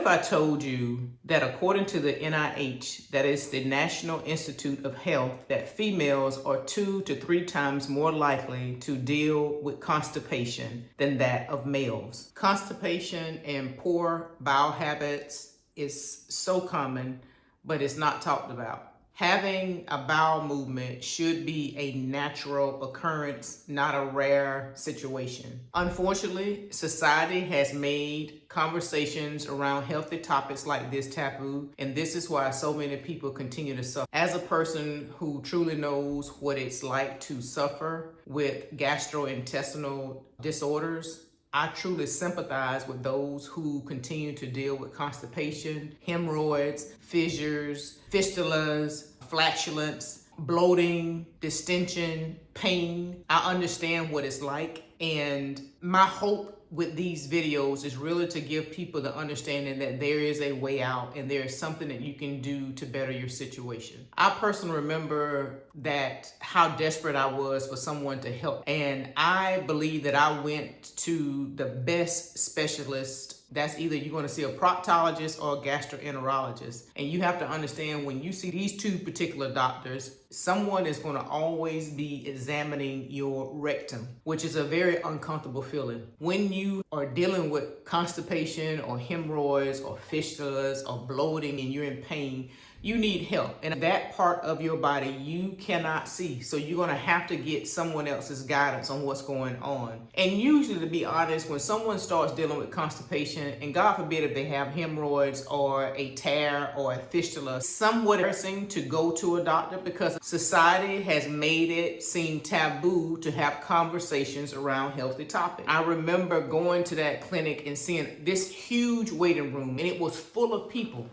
I told you that according to the NIH, that is the National Institute of Health, that females are 2 to 3 times more likely to deal with constipation than that of males. Constipation and poor bowel habits is so common, but it's not talked about. Having a bowel movement should be a natural occurrence, not a rare situation. Unfortunately, society has made conversations around healthy topics like this taboo, and this is why so many people continue to suffer. As a person who truly knows what it's like to suffer with gastrointestinal disorders, I truly sympathize with those who continue to deal with constipation, hemorrhoids, fissures, fistulas, flatulence, bloating, distension, pain. I understand what it's like, and my hope with these videos is really to give people the understanding that there is a way out and there is something that you can do to better your situation. I personally remember that how desperate I was for someone to help, and I believe that I went to the best specialist. That's either you're going to see a proctologist or a gastroenterologist. And you have to understand, when you see these two particular doctors, someone is going to always be examining your rectum, which is a very uncomfortable feeling. When you are dealing with constipation or hemorrhoids or fistulas or bloating and you're in pain, you need help. And that part of your body you cannot see. So you're going to have to get someone else's guidance on what's going on. And usually, to be honest, when someone starts dealing with constipation, and God forbid if they have hemorrhoids or a tear or a fistula, somewhat embarrassing to go to a doctor because society has made it seem taboo to have conversations around healthy topics. I remember going to that clinic and seeing this huge waiting room, and it was full of people.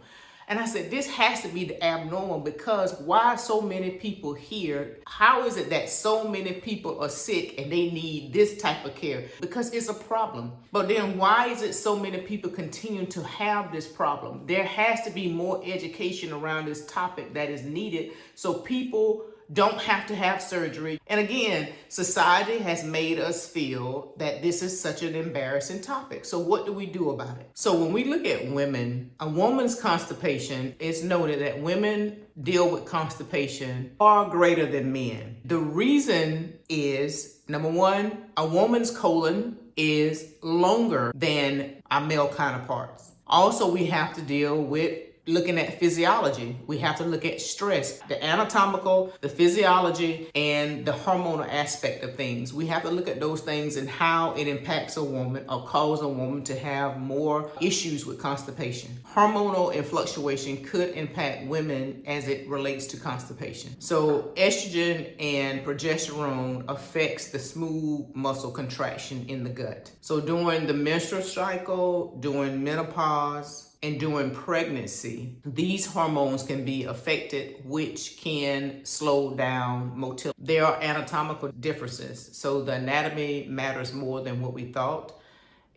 And I said, this has to be the abnormal, because why so many people here? How is it that so many people are sick and they need this type of care? Because it's a problem. But then why is it so many people continue to have this problem? There has to be more education around this topic that is needed so people don't have to have surgery. And again, society has made us feel that this is such an embarrassing topic. So what do we do about it? So when we look at women, a woman's constipation, it's noted that women deal with constipation far greater than men. The reason is, number one, a woman's colon is longer than our male counterparts. Also, we have to deal with looking at physiology. We have to look at stress, the anatomical, the physiology, and the hormonal aspect of things. We have to look at those things and how it impacts a woman or causes a woman to have more issues with constipation. Hormonal fluctuation could impact women as it relates to constipation. So estrogen and progesterone affects the smooth muscle contraction in the gut. So during the menstrual cycle, during menopause, and during pregnancy, these hormones can be affected, which can slow down motility. There are anatomical differences, so the anatomy matters more than what we thought.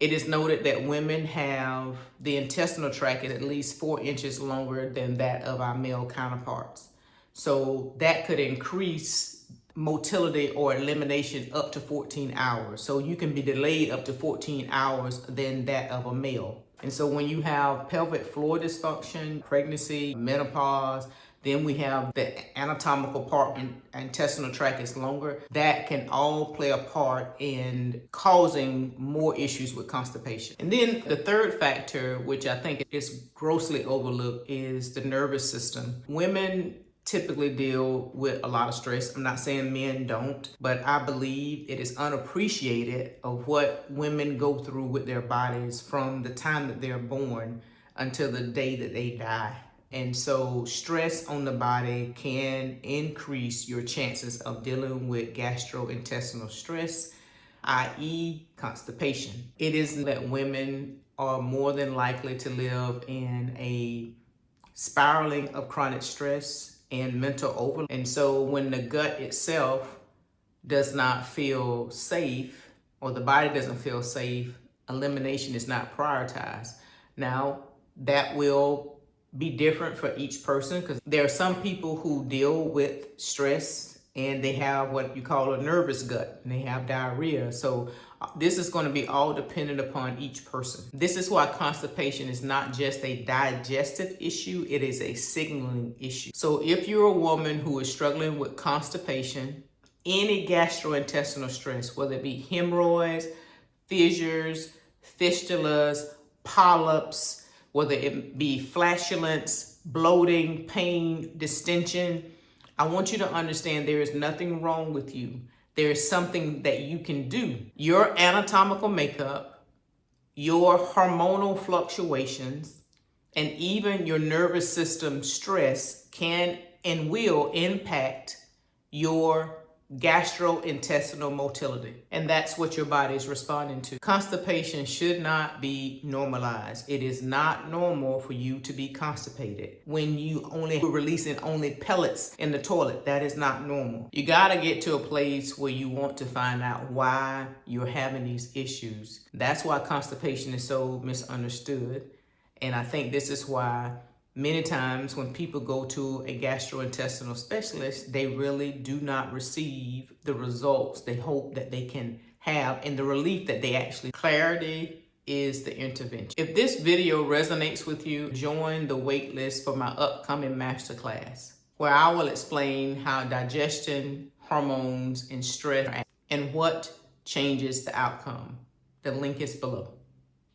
It is noted that women have the intestinal tract is at least 4 inches longer than that of our male counterparts. So that could increase motility or elimination up to 14 hours. So you can be delayed up to 14 hours than that of a male. And so when you have pelvic floor dysfunction, pregnancy, menopause, then we have the anatomical part, and intestinal tract is longer. That can all play a part in causing more issues with constipation. And then the third factor, which I think is grossly overlooked, is the nervous system. Women typically deal with a lot of stress. I'm not saying men don't, but I believe it is unappreciated of what women go through with their bodies from the time that they're born until the day that they die. And so stress on the body can increase your chances of dealing with gastrointestinal stress, i.e. constipation. It is that women are more than likely to live in a spiraling of chronic stress and mental overload. And so when the gut itself does not feel safe, or the body doesn't feel safe, elimination is not prioritized. Now, that will be different for each person, because there are some people who deal with stress and they have what you call a nervous gut, and they have diarrhea. So This is going to be all dependent upon each person. This is why constipation is not just a digestive issue, it is a signaling issue. So if you're a woman who is struggling with constipation, any gastrointestinal stress, whether it be hemorrhoids, fissures, fistulas, polyps, whether it be flatulence, bloating, pain, distension, I want you to understand there is nothing wrong with you. There is something that you can do. Your anatomical makeup, your hormonal fluctuations, and even your nervous system stress can and will impact your gastrointestinal motility. And that's what your body is responding to. Constipation should not be normalized. It is not normal for you to be constipated. When you only releasing only pellets in the toilet, that is not normal. You got to get to a place where you want to find out why you're having these issues. That's why constipation is so misunderstood. And I think this is why many times when people go to a gastrointestinal specialist, they really do not receive the results they hope that they can have and the relief that they actually. Clarity is the intervention. If this video resonates with you, join the wait list for my upcoming masterclass, where I will explain how digestion, hormones, and stress and what changes the outcome. The link is below.